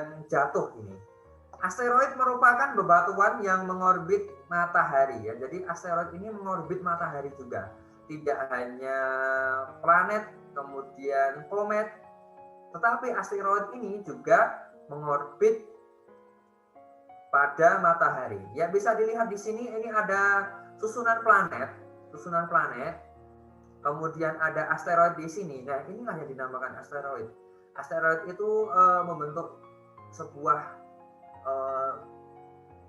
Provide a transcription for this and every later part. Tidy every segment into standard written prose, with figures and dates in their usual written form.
yang jatuh ini. Asteroid merupakan bebatuan yang mengorbit matahari ya. Jadi asteroid ini mengorbit matahari juga. Tidak hanya planet, kemudian komet, tetapi asteroid ini juga mengorbit pada matahari. Ya bisa dilihat di sini ini ada susunan planet. Kemudian ada asteroid di sini. Nah, inilah yang dinamakan asteroid. Asteroid itu membentuk sebuah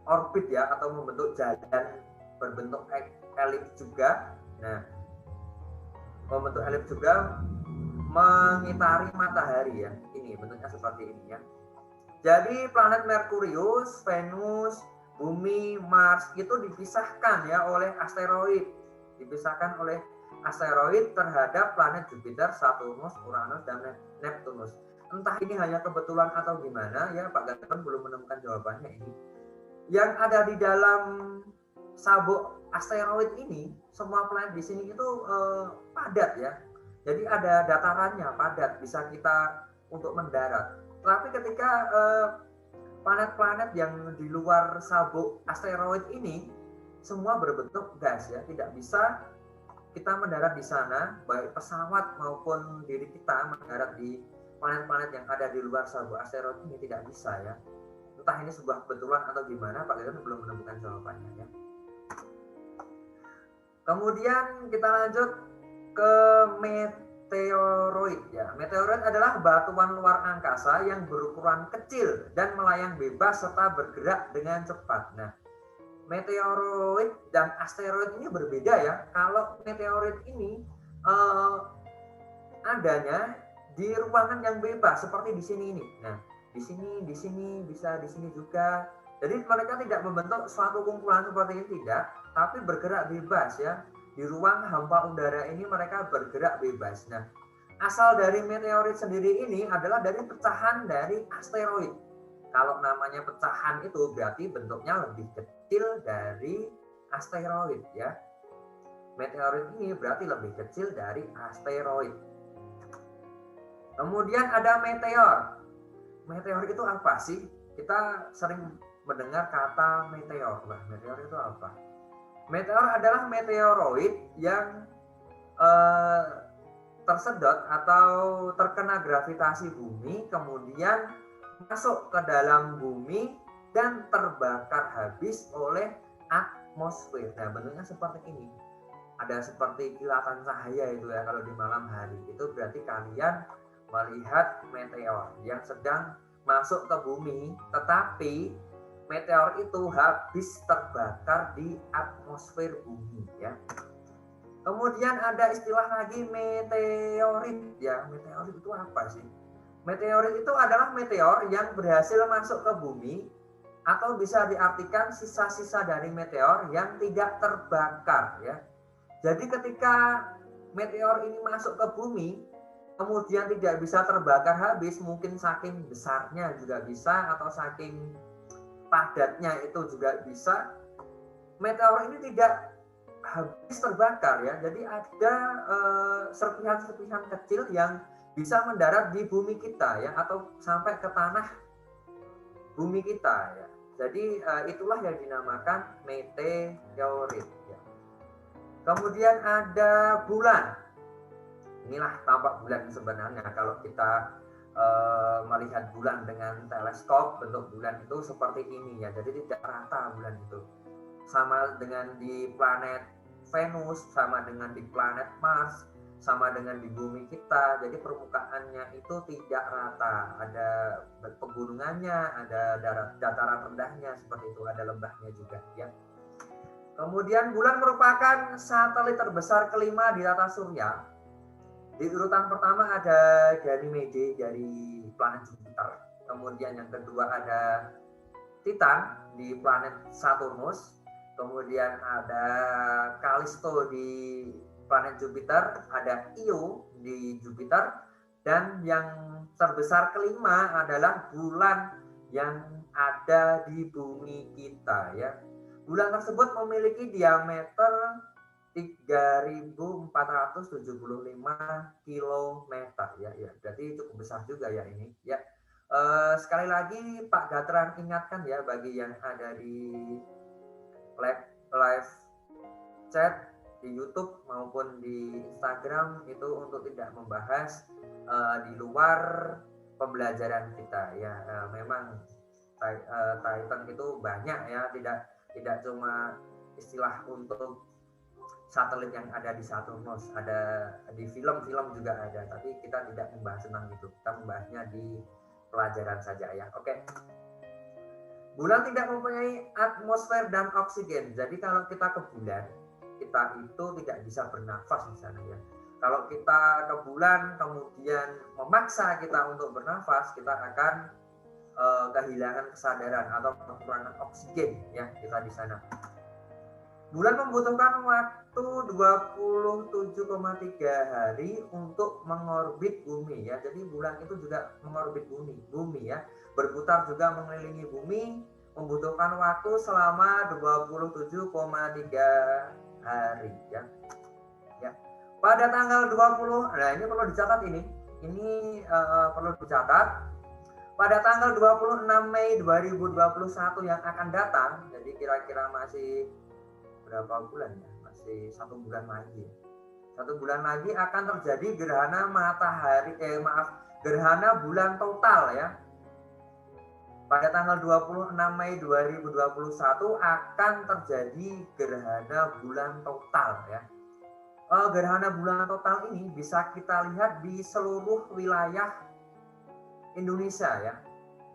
orbit ya, atau membentuk jalan berbentuk elips juga. Nah, membentuk elips juga mengitari matahari ya. Ini bentuknya seperti ini ya. Jadi planet Merkurius, Venus, Bumi, Mars itu dipisahkan ya oleh asteroid. Dipisahkan oleh asteroid terhadap planet Jupiter, Saturnus, Uranus, dan Neptunus. Entah ini hanya kebetulan atau gimana ya, Pak Gatot belum menemukan jawabannya ini. Yang ada di dalam sabuk asteroid ini, semua planet di sini itu padat ya. Jadi ada datarannya padat, bisa kita untuk mendarat. Tapi ketika planet-planet yang di luar sabuk asteroid ini semua berbentuk gas ya, tidak bisa kita mendarat di sana, baik pesawat maupun diri kita mendarat di planet-planet yang ada di luar sabuk asteroid ini tidak bisa ya. Entah ini sebuah kebetulan atau gimana, Pak Gatot belum menemukan jawabannya ya. Kemudian kita lanjut ke meteoroid ya. Meteoroid adalah batuan luar angkasa yang berukuran kecil dan melayang bebas serta bergerak dengan cepat. Nah, meteoroid dan asteroid ini berbeda ya. Kalau meteoroid ini adanya di ruangan yang bebas seperti di sini ini. Nah, di sini bisa di sini juga. Jadi mereka tidak membentuk suatu kumpulan seperti ini, tidak, tapi bergerak bebas ya. Di ruang hampa udara ini mereka bergerak bebas. Nah, asal dari meteorit sendiri ini adalah dari pecahan dari asteroid. Kalau namanya pecahan itu berarti bentuknya lebih kecil dari asteroid ya. Meteorit ini berarti lebih kecil dari asteroid. Kemudian ada meteor. Meteor itu apa sih? Kita sering mendengar kata meteor. Nah, meteor itu apa? Meteor adalah meteoroid yang tersedot atau terkena gravitasi bumi, kemudian masuk ke dalam bumi dan terbakar habis oleh atmosfer. Nah, bentuknya seperti ini. Ada seperti kilatan cahaya itu ya kalau di malam hari. Itu berarti kalian melihat meteor yang sedang masuk ke bumi, tetapi meteor itu habis terbakar di atmosfer bumi ya. Kemudian ada istilah lagi meteorit ya. Meteorit itu apa sih? Meteorit itu adalah meteor yang berhasil masuk ke bumi, atau bisa diartikan sisa-sisa dari meteor yang tidak terbakar ya. Jadi ketika meteor ini masuk ke bumi, kemudian tidak bisa terbakar habis, mungkin saking besarnya juga bisa, atau saking padatnya itu juga bisa, meteor ini tidak habis terbakar ya. Jadi ada serpihan-serpihan kecil yang bisa mendarat di bumi kita ya, atau sampai ke tanah bumi kita ya. Jadi itulah yang dinamakan meteorit ya. Kemudian ada bulan. Inilah tampak bulan sebenarnya. Kalau kita melihat bulan dengan teleskop, bentuk bulan itu seperti ini ya. Jadi tidak rata bulan itu. Sama dengan di planet Venus, sama dengan di planet Mars, sama dengan di bumi kita. Jadi permukaannya itu tidak rata. Ada pegunungannya, ada dataran rendahnya seperti itu, ada lembahnya juga ya. Kemudian bulan merupakan satelit terbesar kelima di tata surya. Di urutan pertama ada Ganymede dari planet Jupiter. Kemudian yang kedua ada Titan di planet Saturnus. Kemudian ada Callisto di planet Jupiter, ada Io di Jupiter, dan yang terbesar kelima adalah bulan yang ada di bumi kita ya. Bulan tersebut memiliki diameter 3.475 km ya. Berarti cukup besar juga ya ini ya. Sekali lagi Pak Gatran ingatkan ya bagi yang ada di live chat di YouTube maupun di Instagram itu untuk tidak membahas di luar pembelajaran kita ya. Memang Titan itu banyak ya, tidak cuma istilah untuk satelit yang ada di Saturnus, ada di film-film juga ada, tapi kita tidak membahas tentang itu, kita membahasnya di pelajaran saja ya. Oke. Bulan tidak mempunyai atmosfer dan oksigen, jadi kalau kita ke bulan, kita itu tidak bisa bernafas di sana ya. Kalau kita ke bulan kemudian memaksa kita untuk bernafas, kita akan kehilangan kesadaran atau kekurangan oksigen ya kita di sana. Bulan membutuhkan waktu 27,3 hari untuk mengorbit bumi ya. Jadi bulan itu juga mengorbit bumi ya. Berputar juga mengelilingi bumi, membutuhkan waktu selama 27,3 hari ya. Ya. Pada tanggal 20, nah ini perlu dicatat ini. Ini perlu dicatat. Pada tanggal 26 Mei 2021 yang akan datang, jadi kira-kira masih berapa bulan ya? Masih 1 bulan lagi. 1 bulan lagi akan terjadi gerhana matahari, gerhana bulan total ya. Pada tanggal 26 Mei 2021 akan terjadi gerhana bulan total ya. Gerhana bulan total ini bisa kita lihat di seluruh wilayah Indonesia ya,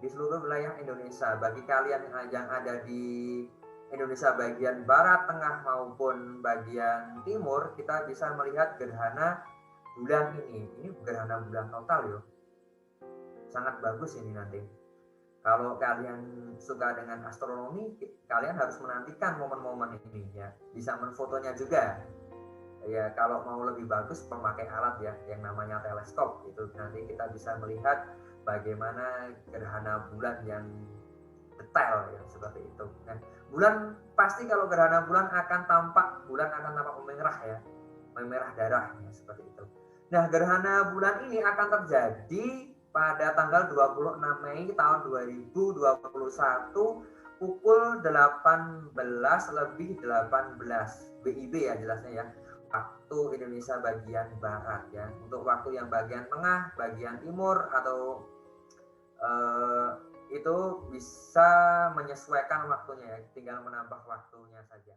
di seluruh wilayah Indonesia. Bagi kalian yang ada di Indonesia bagian barat, tengah maupun bagian timur, kita bisa melihat gerhana bulan ini. Ini gerhana bulan total yo. Sangat bagus ini nanti. Kalau kalian suka dengan astronomi, kalian harus menantikan momen-momen ini ya. Bisa menfotonya juga. Ya kalau mau lebih bagus memakai alat ya yang namanya teleskop, itu nanti kita bisa melihat bagaimana gerhana bulan yang detail ya seperti itu. Nah, bulan pasti kalau gerhana bulan akan tampak memerah ya, memerah darah ya seperti itu. Nah, gerhana bulan ini akan terjadi pada tanggal 26 Mei tahun 2021 pukul 18:18 WIB ya jelasnya ya. Waktu Indonesia bagian barat ya. Untuk waktu yang bagian tengah, bagian timur atau itu bisa menyesuaikan waktunya ya, tinggal menambah waktunya saja.